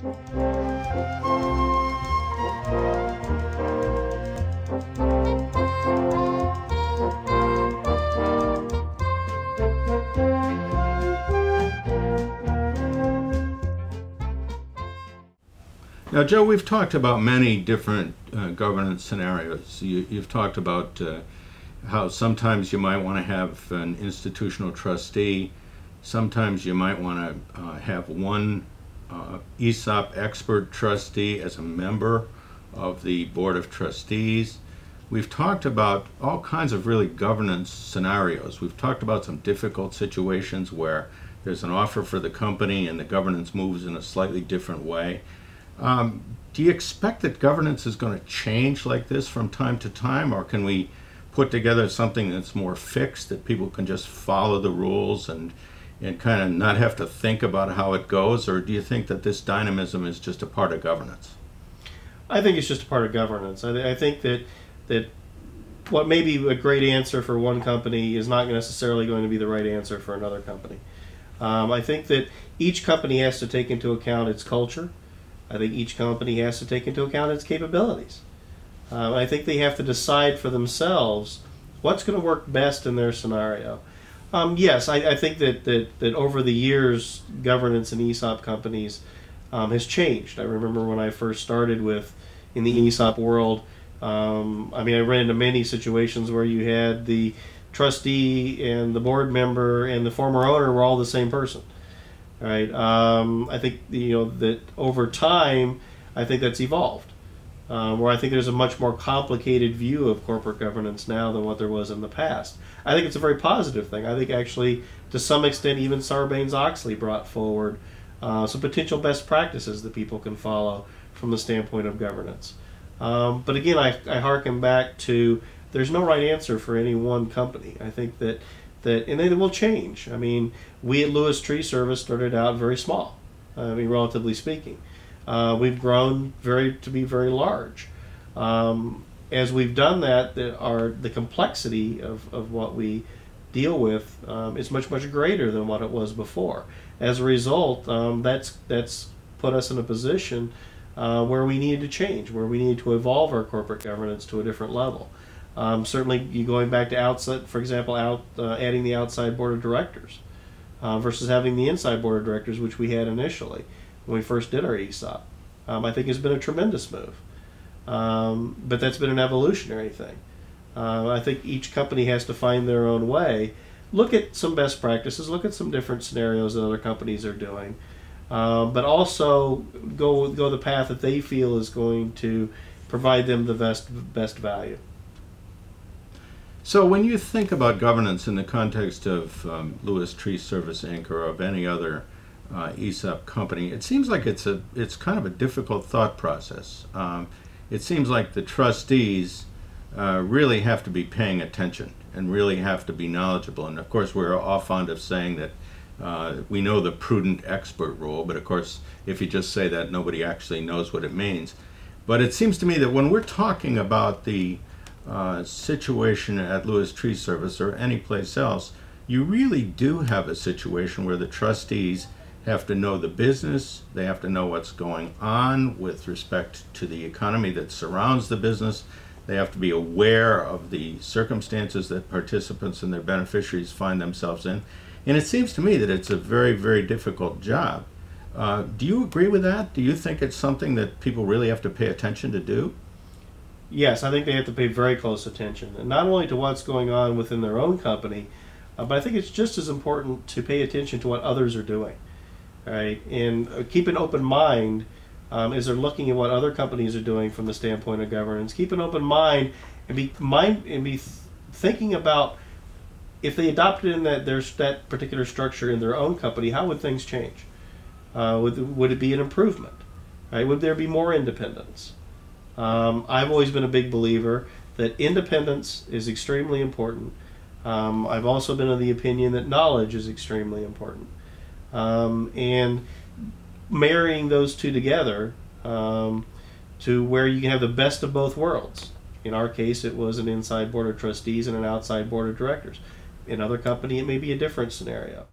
Now, Joe, we've talked about many different governance scenarios. You've talked about how sometimes you might want to have an institutional trustee. Sometimes you might want to have one ESOP expert trustee as a member of the Board of Trustees. We've talked about all kinds of really governance scenarios. We've talked about some difficult situations where there's an offer for the company and the governance moves in a slightly different way. Do you expect that governance is going to change like this from time to time, or can we put together something that's more fixed, that people can just follow the rules and kind of not have to think about how it goes? Or do you think that this dynamism is just a part of governance? I think it's just a part of governance. I think that what may be a great answer for one company is not necessarily going to be the right answer for another company. I think that each company has to take into account its culture. I think each company has to take into account its capabilities. I think they have to decide for themselves what's going to work best in their scenario. Yes, I think that over the years, governance in ESOP companies has changed. I remember when I first started in the ESOP world, I ran into many situations where you had the trustee and the board member and the former owner were all the same person. Right. I think that over time, I think that's evolved. Where I think there's a much more complicated view of corporate governance now than what there was in the past. I think it's a very positive thing. I think actually, to some extent, even Sarbanes-Oxley brought forward some potential best practices that people can follow from the standpoint of governance. But again, I harken back to there's no right answer for any one company. I think that and they will change. I mean, we at Lewis Tree Service started out very small, relatively speaking. We've grown to be very large. As we've done that, the complexity of what we deal with is much greater than what it was before. As a result, that's put us in a position where we needed to change, where we needed to evolve our corporate governance to a different level. Certainly, going back to outside, for example, adding the outside board of directors versus having the inside board of directors, which we had initially when we first did our ESOP. I think has been a tremendous move, but that's been an evolutionary thing. I think each company has to find their own way. Look at some best practices. Look at some different scenarios that other companies are doing, but also go the path that they feel is going to provide them the best value. So when you think about governance in the context of Lewis Tree Service Inc. or of any other ESOP company, it seems like it's kind of a difficult thought process. It seems like the trustees really have to be paying attention and really have to be knowledgeable. And of course, we're all fond of saying that we know the prudent expert rule, but of course, if you just say that, nobody actually knows what it means. But it seems to me that when we're talking about the situation at Lewis Tree Service or any place else, you really do have a situation where the trustees have to know the business, they have to know what's going on with respect to the economy that surrounds the business, they have to be aware of the circumstances that participants and their beneficiaries find themselves in. And it seems to me that it's a very difficult job. Do you agree with that? Do you think it's something that people really have to pay attention to do? Yes, I think they have to pay very close attention, and not only to what's going on within their own company, but I think it's just as important to pay attention to what others are doing, right? And keep an open mind as they're looking at what other companies are doing from the standpoint of governance. Keep an open mind and be thinking about if they adopted in that particular structure in their own company, how would things change? Would it be an improvement? Right? Would there be more independence? I've always been a big believer that independence is extremely important. I've also been of the opinion that knowledge is extremely important. And marrying those two together to where you can have the best of both worlds. In our case, it was an inside board of trustees and an outside board of directors. In other company, it may be a different scenario.